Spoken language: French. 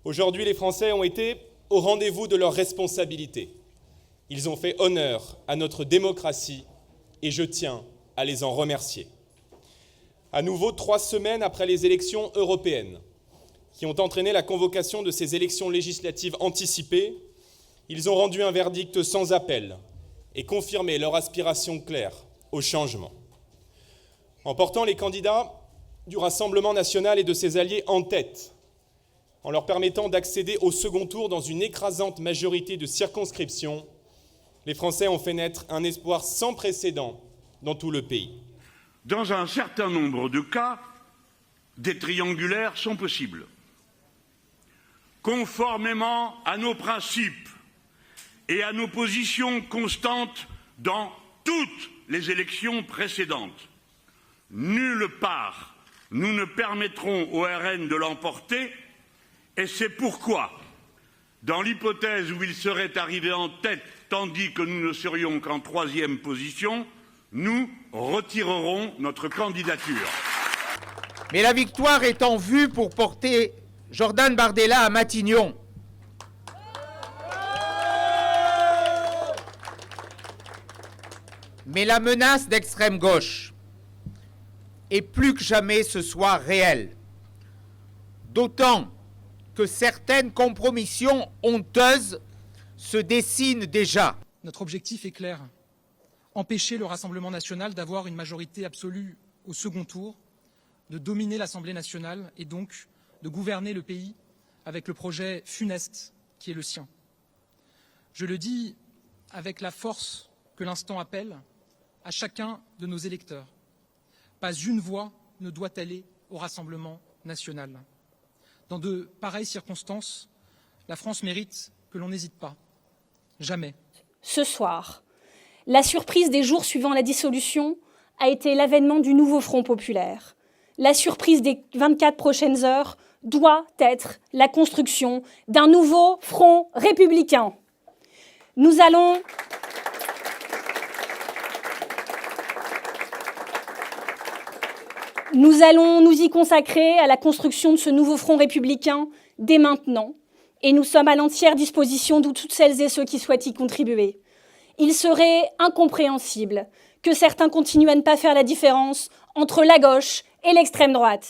Aujourd'hui, les Français ont été au rendez-vous de leurs responsabilités. Ils ont fait honneur à notre démocratie et je tiens à les en remercier. À nouveau, 3 semaines après les élections européennes, qui ont entraîné la convocation de ces élections législatives anticipées, ils ont rendu un verdict sans appel et confirmé leur aspiration claire au changement. En portant les candidats du Rassemblement national et de ses alliés en tête, en leur permettant d'accéder au second tour dans une écrasante majorité de circonscriptions, les Français ont fait naître un espoir sans précédent dans tout le pays. Dans un certain nombre de cas, des triangulaires sont possibles. Conformément à nos principes et à nos positions constantes dans toutes les élections précédentes, nulle part nous ne permettrons au RN de l'emporter, et c'est pourquoi, dans l'hypothèse où il serait arrivé en tête tandis que nous ne serions qu'en 3e position, nous retirerons notre candidature. Mais la victoire est en vue pour porter Jordan Bardella à Matignon. Mais la menace d'extrême gauche est plus que jamais ce soir réelle. D'autant que certaines compromissions honteuses se dessinent déjà. Notre objectif est clair. Empêcher le Rassemblement national d'avoir une majorité absolue au second tour, de dominer l'Assemblée nationale et donc de gouverner le pays avec le projet funeste qui est le sien. Je le dis avec la force que l'instant appelle à chacun de nos électeurs. Pas une voix ne doit aller au Rassemblement national. Dans de pareilles circonstances, la France mérite que l'on n'hésite pas. Jamais. Ce soir, la surprise des jours suivant la dissolution a été l'avènement du nouveau Front populaire. La surprise des 24 prochaines heures doit être la construction d'un nouveau Front républicain. Nous allons nous y consacrer à la construction de ce nouveau Front républicain dès maintenant. Et nous sommes à l'entière disposition de toutes celles et ceux qui souhaitent y contribuer. Il serait incompréhensible que certains continuent à ne pas faire la différence entre la gauche et l'extrême droite.